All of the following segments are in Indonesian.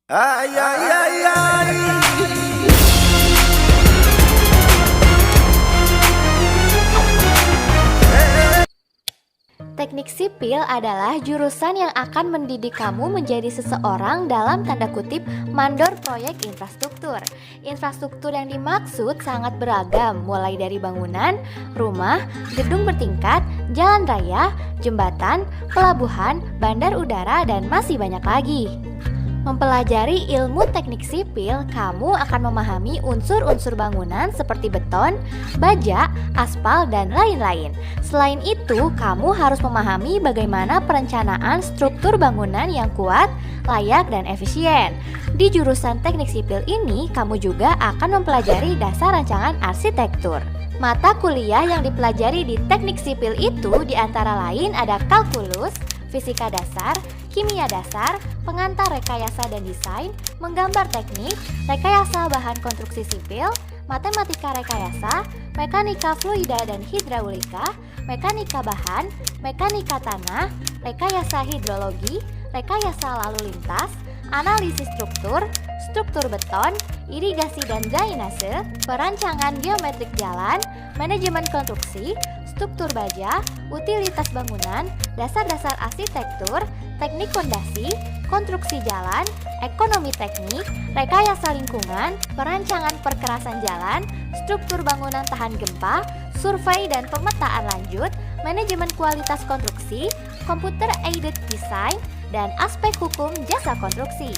Ay, ay, ay, ay. Teknik sipil adalah jurusan yang akan mendidik kamu menjadi seseorang dalam tanda kutip mandor proyek infrastruktur. Infrastruktur yang dimaksud sangat beragam, mulai dari bangunan, rumah, gedung bertingkat, jalan raya, jembatan, pelabuhan, bandar udara, dan masih banyak lagi. Mempelajari ilmu teknik sipil, kamu akan memahami unsur-unsur bangunan seperti beton, baja, aspal, dan lain-lain. Selain itu, kamu harus memahami bagaimana perencanaan struktur bangunan yang kuat, layak, dan efisien. Di jurusan teknik sipil ini, kamu juga akan mempelajari dasar rancangan arsitektur. Mata kuliah yang dipelajari di teknik sipil itu diantara lain ada kalkulus, fisika dasar, kimia dasar, pengantar rekayasa dan desain, menggambar teknik, rekayasa bahan konstruksi sipil, matematika rekayasa, mekanika fluida dan hidraulika, mekanika bahan, mekanika tanah, rekayasa hidrologi, rekayasa lalu lintas, analisis struktur, struktur beton, irigasi dan drainase, perancangan geometrik jalan, manajemen konstruksi, struktur baja, utilitas bangunan, dasar-dasar arsitektur, teknik fondasi, konstruksi jalan, ekonomi teknik, rekayasa lingkungan, perancangan perkerasan jalan, struktur bangunan tahan gempa, survei dan pemetaan lanjut, manajemen kualitas konstruksi, computer aided design, dan aspek hukum jasa konstruksi.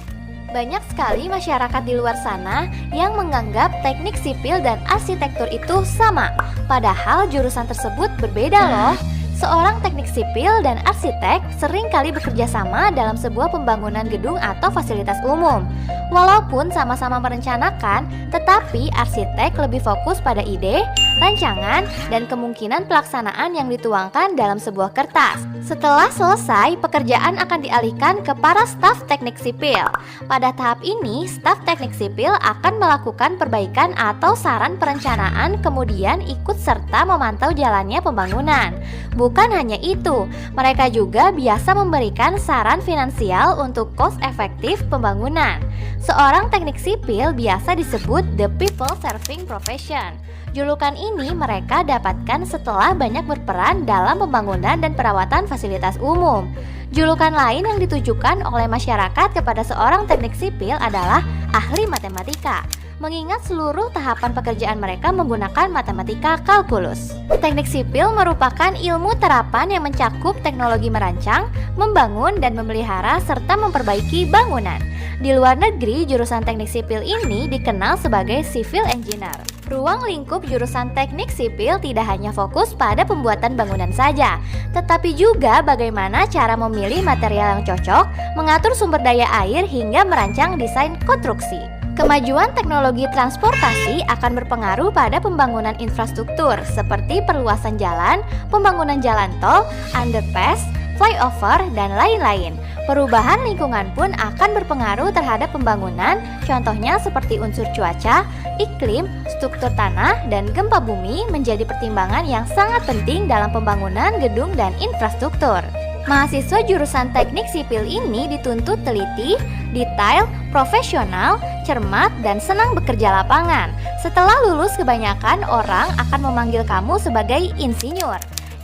Banyak sekali masyarakat di luar sana yang menganggap teknik sipil dan arsitektur itu sama, padahal jurusan tersebut berbeda loh. Seorang teknik sipil dan arsitek sering kali bekerja sama dalam sebuah pembangunan gedung atau fasilitas umum. Walaupun sama-sama merencanakan, tetapi arsitek lebih fokus pada ide, rancangan, dan kemungkinan pelaksanaan yang dituangkan dalam sebuah kertas. Setelah selesai, pekerjaan akan dialihkan ke para staf teknik sipil. Pada tahap ini, staf teknik sipil akan melakukan perbaikan atau saran perencanaan, kemudian ikut serta memantau jalannya pembangunan. Bukan hanya itu, mereka juga biasa memberikan saran finansial untuk cost efektif pembangunan. Seorang teknik sipil biasa disebut the people serving profession. Julukan ini mereka dapatkan setelah banyak berperan dalam pembangunan dan perawatan fasilitas umum. Julukan lain yang ditujukan oleh masyarakat kepada seorang teknik sipil adalah ahli matematika, mengingat seluruh tahapan pekerjaan mereka menggunakan matematika kalkulus. Teknik sipil merupakan ilmu terapan yang mencakup teknologi merancang, membangun, dan memelihara serta memperbaiki bangunan. Di luar negeri, jurusan teknik sipil ini dikenal sebagai civil engineer. Ruang lingkup jurusan teknik sipil tidak hanya fokus pada pembuatan bangunan saja, tetapi juga bagaimana cara memilih material yang cocok, mengatur sumber daya air, hingga merancang desain konstruksi. Kemajuan teknologi transportasi akan berpengaruh pada pembangunan infrastruktur seperti perluasan jalan, pembangunan jalan tol, underpass, flyover, dan lain-lain. Perubahan lingkungan pun akan berpengaruh terhadap pembangunan, contohnya seperti unsur cuaca, iklim, struktur tanah, dan gempa bumi menjadi pertimbangan yang sangat penting dalam pembangunan gedung dan infrastruktur. Mahasiswa jurusan teknik sipil ini dituntut teliti, detail, profesional, cermat, dan senang bekerja lapangan. Setelah lulus, kebanyakan orang akan memanggil kamu sebagai insinyur.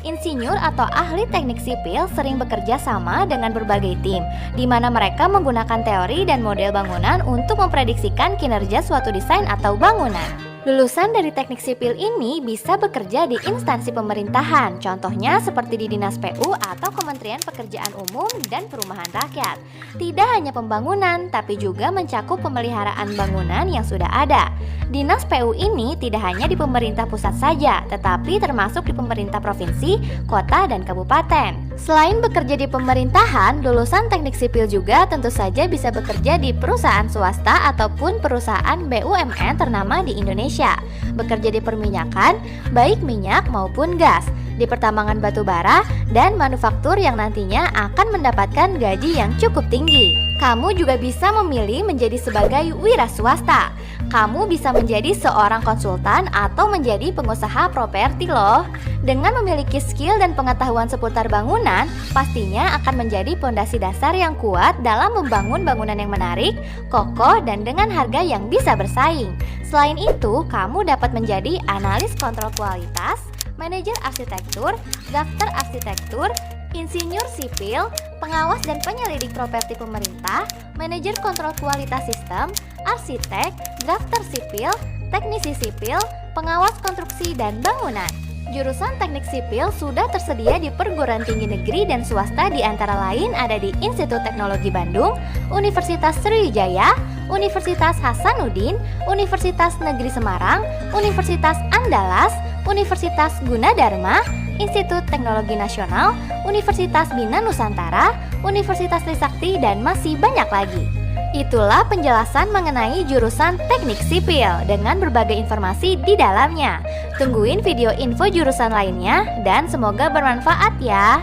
Insinyur atau ahli teknik sipil sering bekerja sama dengan berbagai tim, di mana mereka menggunakan teori dan model bangunan untuk memprediksikan kinerja suatu desain atau bangunan. Lulusan dari teknik sipil ini bisa bekerja di instansi pemerintahan, contohnya seperti di Dinas PU atau Kementerian Pekerjaan Umum dan Perumahan Rakyat. Tidak hanya pembangunan, tapi juga mencakup pemeliharaan bangunan yang sudah ada. Dinas PU ini tidak hanya di pemerintah pusat saja, tetapi termasuk di pemerintah provinsi, kota, dan kabupaten. Selain bekerja di pemerintahan, lulusan teknik sipil juga tentu saja bisa bekerja di perusahaan swasta ataupun perusahaan BUMN ternama di Indonesia. Bekerja di perminyakan, baik minyak maupun gas, di pertambangan batu bara, dan manufaktur yang nantinya akan mendapatkan gaji yang cukup tinggi. Kamu juga bisa memilih menjadi sebagai wira swasta. Kamu bisa menjadi seorang konsultan atau menjadi pengusaha properti loh. Dengan memiliki skill dan pengetahuan seputar bangunan, pastinya akan menjadi pondasi dasar yang kuat dalam membangun bangunan yang menarik, kokoh, dan dengan harga yang bisa bersaing. Selain itu, kamu dapat menjadi analis kontrol kualitas, manajer arsitektur, drafter arsitektur, insinyur sipil, pengawas dan penyelidik properti pemerintah, manajer kontrol kualitas sistem, arsitek, drafter sipil, teknisi sipil, pengawas konstruksi dan bangunan. Jurusan teknik sipil sudah tersedia di perguruan tinggi negeri dan swasta, di antara lain ada di Institut Teknologi Bandung, Universitas Sriwijaya, Universitas Hasanuddin, Universitas Negeri Semarang, Universitas Andalas, Universitas Gunadarma, Institut Teknologi Nasional, Universitas Bina Nusantara, Universitas Trisakti, dan masih banyak lagi. Itulah penjelasan mengenai jurusan teknik sipil dengan berbagai informasi di dalamnya. Tungguin video info jurusan lainnya dan semoga bermanfaat ya.